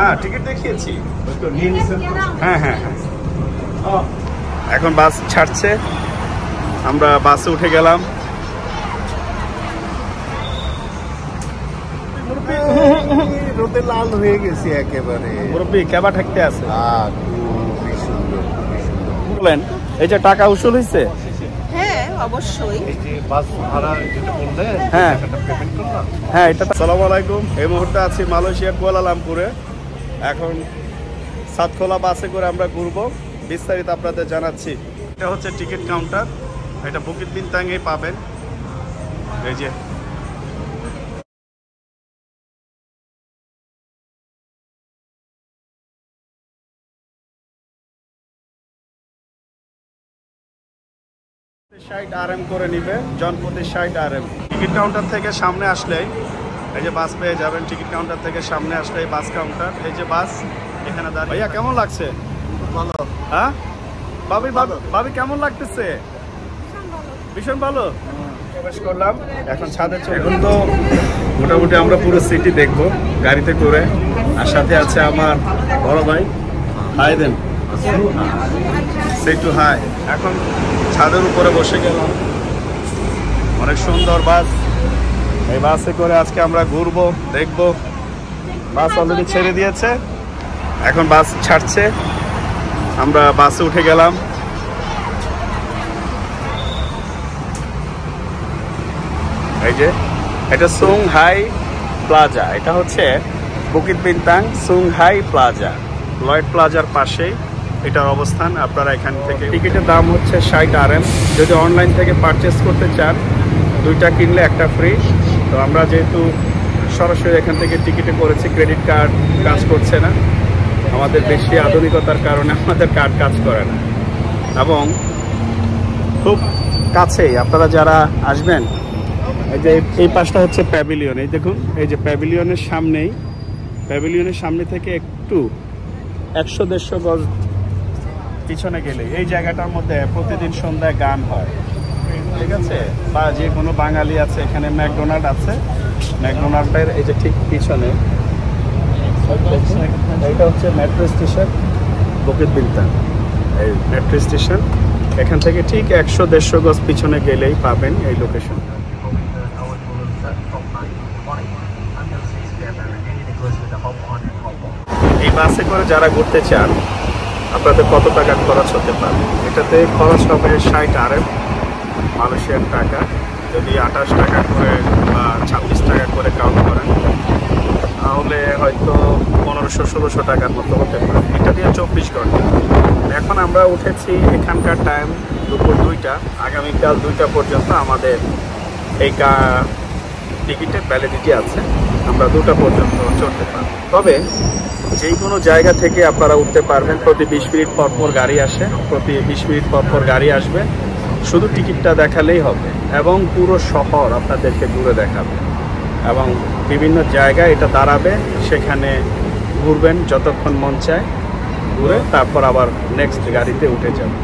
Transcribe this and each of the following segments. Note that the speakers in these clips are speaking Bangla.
হ্যাঁ টিকিট দেখিয়েছি। হ্যাঁ হ্যাঁ হ্যাঁ, এখন বাস ছাড়ছে, আমরা বাসে উঠে গেলাম। রোদে লাল হয়ে গেছে একেবারে। মুরব্বী কেবা ঠেকতে আছে। খুবই সুন্দর, খুবই সুন্দর। বলেন, এই যে টাকা উসুল হয়েছে? হ্যাঁ অবশ্যই। এই যে বাস ভাড়া যেটা বললেন, হ্যাঁ পেমেন্ট করলাম। হ্যাঁ এটা। আসসালামু আলাইকুম। এই মুহূর্তে আছি মালয়েশিয়ার কুয়ালালামপুরে। এখন সাতখোলা বাসে করে আমরা ঘুরবো, বিস্তারিত আপনাদের জানাচ্ছি। এটা হচ্ছে টিকিট কাউন্টার, এটা বুকিট বিনতাঙে পাবেন। এই যে RM করে নিবে, জনপ্রতি 60 RM। টিকিট কাউন্টার থেকে সামনে আসলেই এই যে বাস পেয়ে যাবেন। টিকিট কাউন্টার থেকে সামনে আসলেই বাস কাউন্টার। এই যে বাস এখানে দাঁড়িয়ে। ভাইয়া কেমন লাগছে? ভালো। হ্যাঁ ভাবি কেমন লাগতেছে? ভীষণ ভালো। প্রবেশ করলাম, এখন ছাদে চলে। এখন তো মোটামুটি আমরা পুরো সিটি দেখবো গাড়িতে করে, আর সাথে আছে আমার বড় ভাই। হাই দেন, সে টু হাই। এখন ছাদের উপরে বসে গেলাম, অনেক সুন্দর বাস। এই বাসে করে আজকে আমরা ঘুরবো, দেখবো। বাস অলরেডি ছেড়ে দিয়েছে, এখন বাস ছাড়ছে, আমরা বাসে উঠে গেলাম। এই যে এটা সুং হাই প্লাজা, এটা হচ্ছে বুকিট বিনতাং সুং হাই প্লাজা, লয়েড প্লাজার পাশেই এটার অবস্থান। আপনারা এখান থেকে টিকিটের দাম হচ্ছে 60 RM। যদি অনলাইন থেকে পারচেস করতে চান, 2টা কিনলে 1টা ফ্রি। তো আমরা যেহেতু সরাসরি এখান থেকে টিকিটে করেছি, ক্রেডিট কার্ড কাজ করছে না, আমাদের বেশি আধুনিকতার কারণে আমাদের কার্ড কাজ করে না। এবং খুব কাছেই আপনারা যারা আসবেন, এই যে এই পাশটা হচ্ছে প্যাভিলিয়ন। এই দেখুন, এই যে প্যাভিলিয়নের সামনে থেকে একটু 100-150 গজ পিছনে গেলে এই জায়গাটার মধ্যে প্রতিদিন সন্ধ্যায় গান হয়, ঠিক আছে? বা যে কোনো বাঙালি আছে, এখানে ম্যাকডোনাল্ড আছে, ম্যাকডোনাল্ডের এই যে ঠিক পিছনে এইটা হচ্ছে মেট্রো স্টেশন বুকিট বিনতাং। এই মেট্রো স্টেশন এখান থেকে ঠিক 100-150 গজ পিছনে গেলেই পাবেন এই লোকেশন। এই বাসে করে যারা ঘুরতে চান, আপনাদের কত টাকা খরচ হতে পারে? এটাতে খরচ হবে 60 RM মালয়েশিয়ান টাকা। যদি 28 টাকা করে বা 26 টাকা করে কাউন্ট করেন, তাহলে হয়তো 1500-1600 টাকার মতো হতে পারে। এটা দিয়ে 24 ঘন্টা। এখন আমরা উঠেছি, এখানকার টাইম দুপুর 2টা, আগামীকাল 2টা পর্যন্ত আমাদের এই টিকিটের ভ্যালিডিটি আছে। আমরা 2টা পর্যন্ত চলতে পারি। তবে যে কোনো জায়গা থেকে আপনারা উঠতে পারবেন। প্রতি 20 মিনিট পর গাড়ি আসে, প্রতি 20 মিনিট পর গাড়ি আসবে। শুধু টিকিটটা দেখালেই হবে, এবং পুরো শহর আপনাদেরকে ঘুরে দেখাবে, এবং বিভিন্ন জায়গায় এটা দাঁড়াবে, সেখানে ঘুরবেন যতক্ষণ মন চায়, ঘুরে তারপর আবার নেক্সট গাড়িতে উঠে যাবেন,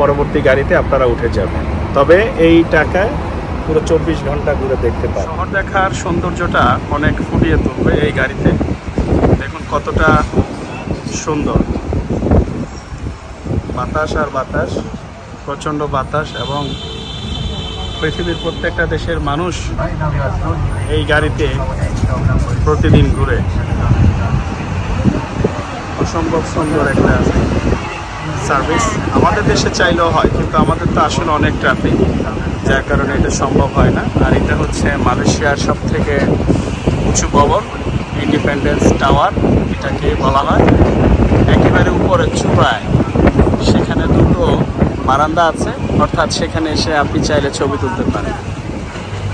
পরবর্তী গাড়িতে আপনারা উঠে যাবেন। তবে এই টাকায় পুরো 24 ঘন্টা ঘুরে দেখতে পারেন। শহর দেখার সৌন্দর্যটা অনেক ফুটিয়ে তুলবে এই গাড়িতে। দেখুন কতটা সুন্দর, বাতাস আর বাতাস, প্রচণ্ড বাতাস, এবং পৃথিবীর প্রত্যেকটা দেশের মানুষ এই গাড়িতে প্রতিদিন ঘুরে। অসম্ভব সুন্দর একটা সার্ভিস। আমাদের দেশে চাইলেও হয়, কিন্তু আমাদের তো আসলে অনেক ট্রাফিক, যার কারণে এটা সম্ভব হয় না। আর এটা হচ্ছে মালয়েশিয়ার সবথেকে উঁচু ভবন, ইন্ডিপেন্ডেন্স টাওয়ার এটাকে বলা হয়। একেবারে উপরে চূড়ায় সেখানে 2টো বারান্দা আছে, অর্থাৎ সেখানে এসে আপনি চাইলে ছবি তুলতে পারেন।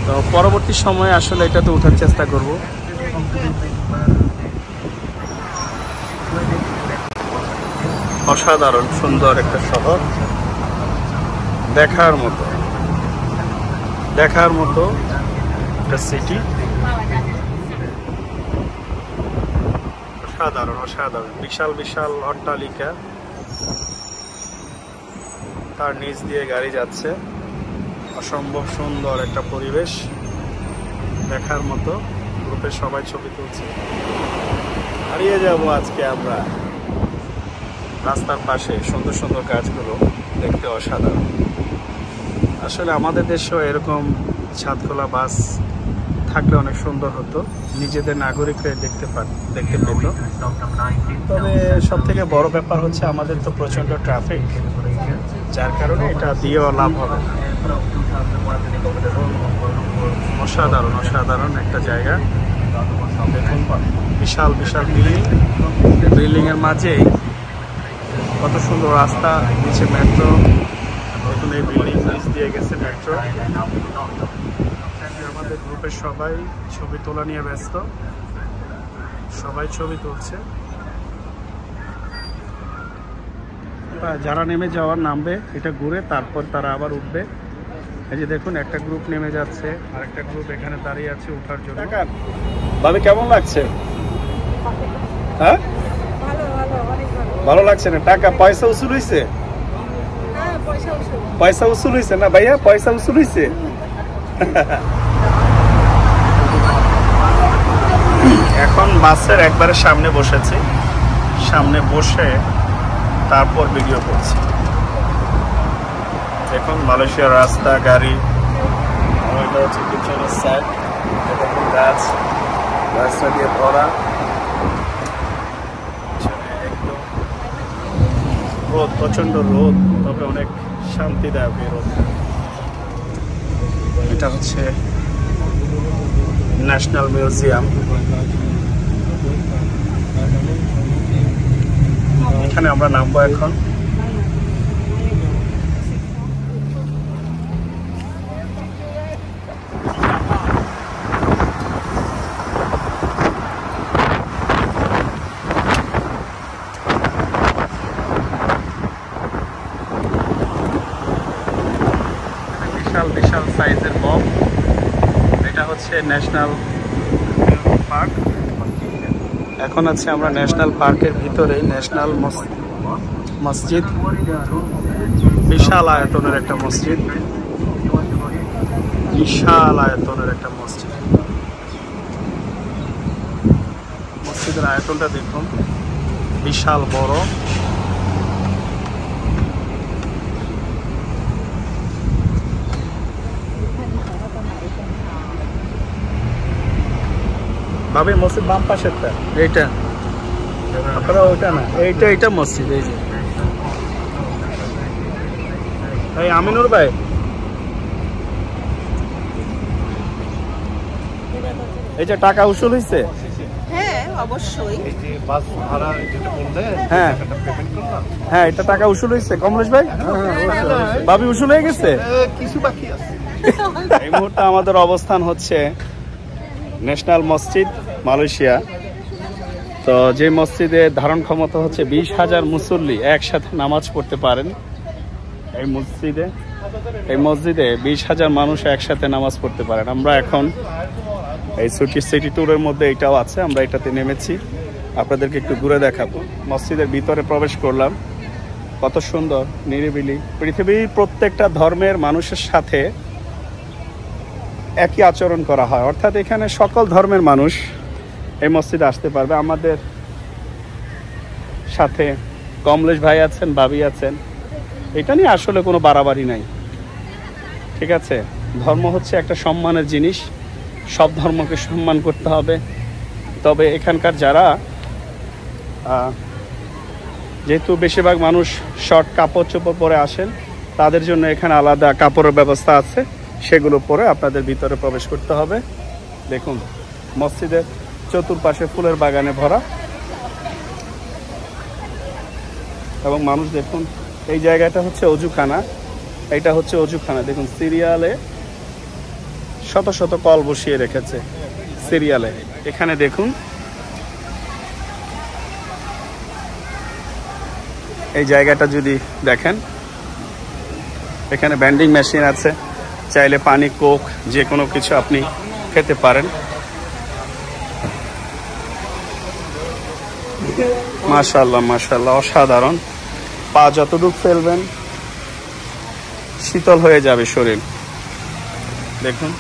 তো পরবর্তী সময়ে আসলে এটাতে ওঠার চেষ্টা করব। অসাধারণ সুন্দর একটা শহর, দেখার মতো একটা সিটি। অসাধারণ বিশাল বিশাল অট্টালিকা, তার নিচ দিয়ে গাড়ি যাচ্ছে। অসম্ভব সুন্দর একটা পরিবেশ, দেখার মতো। গ্রুপে সবাই ছবি তুলছে। হারিয়ে যাব আজকে আমরা। রাস্তার পাশে সুন্দর সুন্দর গাছগুলো দেখতে অসাধারণ। আসলে আমাদের দেশেও এরকম ছাদখোলা বাস থাকলে অনেক সুন্দর হতো, নিজেদের নাগরিকরা দেখতে পেত। তবে সব থেকে বড় ব্যাপার হচ্ছে আমাদের তো প্রচণ্ড ট্রাফিক, যার কারণে এটা দিয়েও লাভ হবে না। অসাধারণ অসাধারণ একটা জায়গা। দেখুন বিশাল বিশাল বিল্ডিংয়ের মাঝেই কত সুন্দর রাস্তা, নিচে মেট্রো। দেখুন এই বিল্ডিং নিচ দিয়ে গেছে মেট্রো। আমাদের গ্রুপের সবাই ছবি তোলা নিয়ে ব্যস্ত, সবাই ছবি তুলছে। যারা নেমে যাওয়ার নামবে এটা ঘুরে তারপর তারা আবার উঠবে। এই যে দেখুন একটা গ্রুপ নেমে যাচ্ছে, আর একটা গ্রুপ এখানে দাঁড়িয়ে আছে ওঠার জন্য। ভাবি কেমন লাগছে? হ্যাঁ ভালো লাগছে না? টাকা পয়সা উসুল হয়েছে? পয়সা উসুল হয়েছে না ভাইয়া? পয়সা উসুল হয়েছে? এখন বাসের একবারে সামনে বসেছি, সামনে বসে তারপর ভিডিও করছি। দেখুন মালয়েশিয়ার রাস্তা, গাড়ি, এটা হচ্ছে পিছনের সাইড। দেখুন গাছ, রাস্তা দিয়ে ভরা। একদম রোদ, প্রচন্ড রোদ, তবে অনেক শান্তিদায়ক এই রোদ। এটা হচ্ছে ন্যাশনাল মিউজিয়াম। এখানে আমরা নামবো এখন। বিশাল বিশাল সাইজের বক। এটা হচ্ছে ন্যাশনাল পার্ক। এখন আছে আমরা ন্যাশনাল পার্কের ভিতরে। ন্যাশনাল মসজিদ, বিশাল আয়তনের একটা মসজিদ, বিশাল আয়তনের একটা মসজিদ। মসজিদের আয়তনটা দেখুন, বিশাল বড়। ভাবি মসজিদ বাম পাশেরটা, এইটা আপনারা ওইটা না, এইটা মসজিদ। এই যে এই আমিনুর ভাই, এই যে টাকা উসুল হয়েছে? হ্যাঁ অবশ্যই। এই যে বাস ভাড়া যেটা বললে, হ্যাঁ টাকাটা পেমেন্ট করলাম। হ্যাঁ, এটা টাকা উসুল হয়েছে কমলেশ ভাই? ভাবি উসুল হয়ে গেছে? কিছু বাকি আছে। এই মুহূর্তে আমাদের অবস্থান হচ্ছে ন্যাশনাল মসজিদ মালয়েশিয়া। তো যে মসজিদে ধারণ ক্ষমতা হচ্ছে 20,000 মুসল্লি একসাথে নামাজ পড়তে পারেন। এই মসজিদে 20,000 মানুষ একসাথে নামাজ পড়তে পারেন। আমরা এখন এই সিটি ট্যুরের মধ্যে এটাও আছে, আমরা এটাতে নেমেছি, আপনাদেরকে একটু ঘুরে দেখাবো। মসজিদের ভিতরে প্রবেশ করলাম, কত সুন্দর নিরিবিলি। পৃথিবীর প্রত্যেকটা ধর্মের মানুষের সাথে একই আচরণ করা হয়, অর্থাৎ এখানে সকল ধর্মের মানুষ এই মসজিদে আসতে পারবে। আমাদের সাথে কমলেশ ভাই আছেন, ভাবি আছেন। এটা নিয়ে আসলে কোনো বাড়াবাড়ি নাই, ঠিক আছে? ধর্ম হচ্ছে একটা সম্মানের জিনিস, সব ধর্মকে সম্মান করতে হবে। তবে এখানকার যারা যেহেতু বেশিরভাগ মানুষ শর্ট কাপড় চোপড় পরে আসেন, তাদের জন্য এখানে আলাদা কাপড়ের ব্যবস্থা আছে, সেগুলো পরে আপনাদের ভিতরে প্রবেশ করতে হবে। দেখুন মসজিদের চতুর্পাশে ফুলের বাগানে ভরা, এবং মানুষ দেখুন। এই জায়গাটা হচ্ছে অজুখানা, এটা হচ্ছে অজুখানা। দেখুন সিরিয়ালে শত শত কল বসিয়ে রেখেছে সিরিয়ালে। এখানে দেখুন এই জায়গাটা যদি দেখেন, এখানে ব্যান্ডিং মেশিন আছে, চাইলে পানি, কোক, যে কোনো কিছু আপনি খেতে পারেন। মাশাআল্লাহ মাশাআল্লাহ, অসাধারণ। পা যতদূর ফেলবেন শীতল হয়ে যাবে শরীর। দেখুন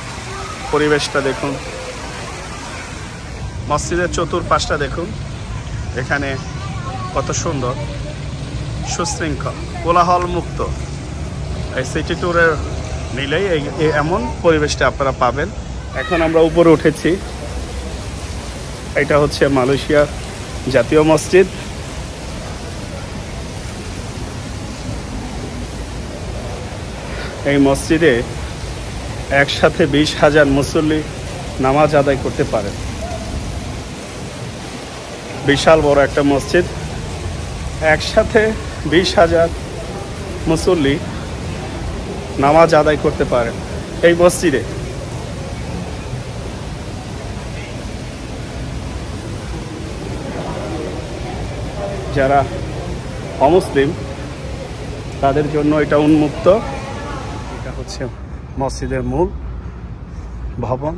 পরিবেশটা দেখুন, মসজিদের চতুর্পাশটা দেখুন, এখানে কত সুন্দর, সুশৃঙ্খল, কোলাহল মুক্ত। এই সিটি ট্যুরের নিলেই এমন পরিবেশটা আপনারা পাবেন। এখন আমরা উপরে উঠেছি, এটা হচ্ছে মালয়েশিয়ার জাতীয় মসজিদ। এই মসজিদে একসাথে 20,000 মুসল্লি নামাজ আদায় করতে পারেন। বিশাল বড় একটা মসজিদ, একসাথে 20,000 মুসল্লি নামাজ আদায় করতে পারেন এই মসজিদে। যারা অমুসলিম তাদের জন্য এটা উন্মুক্ত। এটা হচ্ছে মসজিদের মূল ভবন।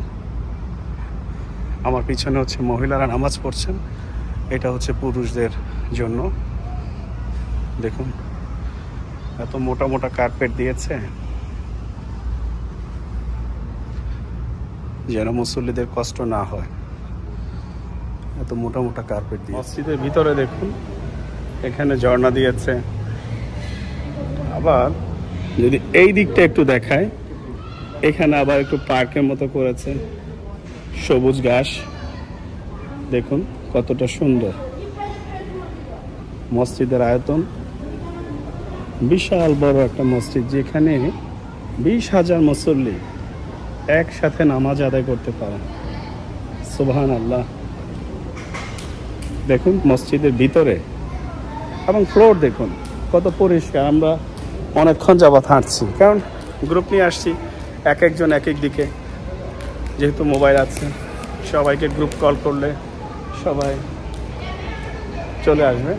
আমার পিছনে হচ্ছে মহিলারা নামাজ পড়ছেন, এটা হচ্ছে পুরুষদের জন্য। দেখুন এত মোটা মোটা কার্পেট দিয়েছে যেন মুসল্লিদের কষ্ট না হয়, এত মোটা মোটা কার্পেট দিয়ে। মসজিদের ভিতরে দেখুন, এখানে ঝর্ণা দিয়েছে। আবার যদি এই দিকটা একটু দেখায়, এখানে আবার একটু পার্কের মতো করেছে, সবুজ ঘাস। দেখুন কতটা সুন্দর মসজিদের আয়তন, বিশাল বড় একটা মসজিদ যেখানে 20,000 মুসল্লি একসাথে নামাজ আদায় করতে পারেন। সুবহানাল্লাহ। দেখুন মসজিদের ভিতরে এবং ফ্লোর দেখুন কত পরিষ্কার। আমরা অনেকক্ষণ যাবত হাঁটছি, কারণ গ্রুপ নিয়ে আসছি, এক একজন এক এক দিকে। যেহেতু মোবাইল আছে, সবাইকে গ্রুপ কল করলে সবাই চলে আসবে।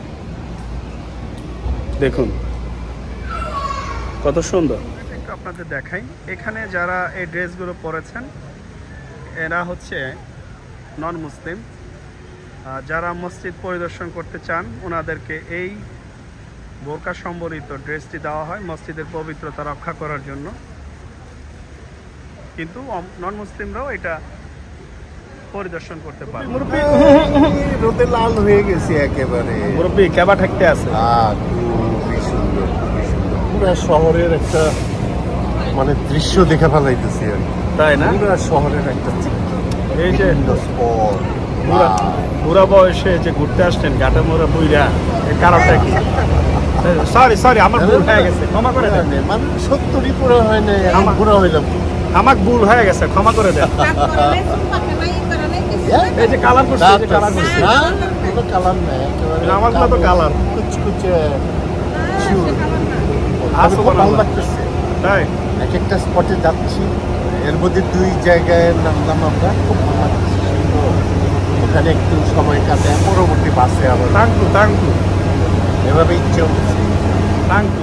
দেখুন কত সুন্দর। একটু আপনাদের দেখাই, এখানে যারা এই ড্রেসগুলো পরেছেন এরা হচ্ছে নন মুসলিম। যারা মসজিদ পরিদর্শন করতে চান ওনাদেরকে এই বোরকা সম্বলিত ড্রেসটি দেওয়া হয় মসজিদের পবিত্রতা রক্ষা করার জন্য। কিন্তু নন মুসলিমরাও এটা পরিদর্শন করতে পারে। রোদে লাল হয়ে গেছে একেবারে। মুরব্বী কেবা ঠাকতে আছে। খুবই সুন্দর, খুবই সুন্দর। পুরা শহরের একটা মানে দৃশ্য দেখে ফেলাইতেছি আর কি। তাই না? পুরা শহরের একটা এই যে স্পট, বুড়া বয়সে যে ঘুরতে আসছেন গাটা মোড়া বুইরা, এর কারণটা কি? সরি আমার ভুল হয়ে গেছে, ক্ষমা করে দেন। মানে 70ই পুরো হয় না, আমার পুরো হইলাম। আমার ভুল হয়ে গেছে, ক্ষমা করে দেন। এই যে কালার করছে, এই যে কালার করছে। না, কোনো কালার নাই, একেবারে আমারগুলো তো কালার। কুচকুচে শিউর। আসো খুব ভালো লাগতেছে। তাই এক একটা স্পটে যাচ্ছি, এর মধ্যে 2 জায়গায় নামলাম আমরা, খুব ভালো লাগছে। ওখানে একটু সময় কাটে, পরবর্তী বাসে আবার থ্যাংক ইউ এভাবেই চলছে। Thank you.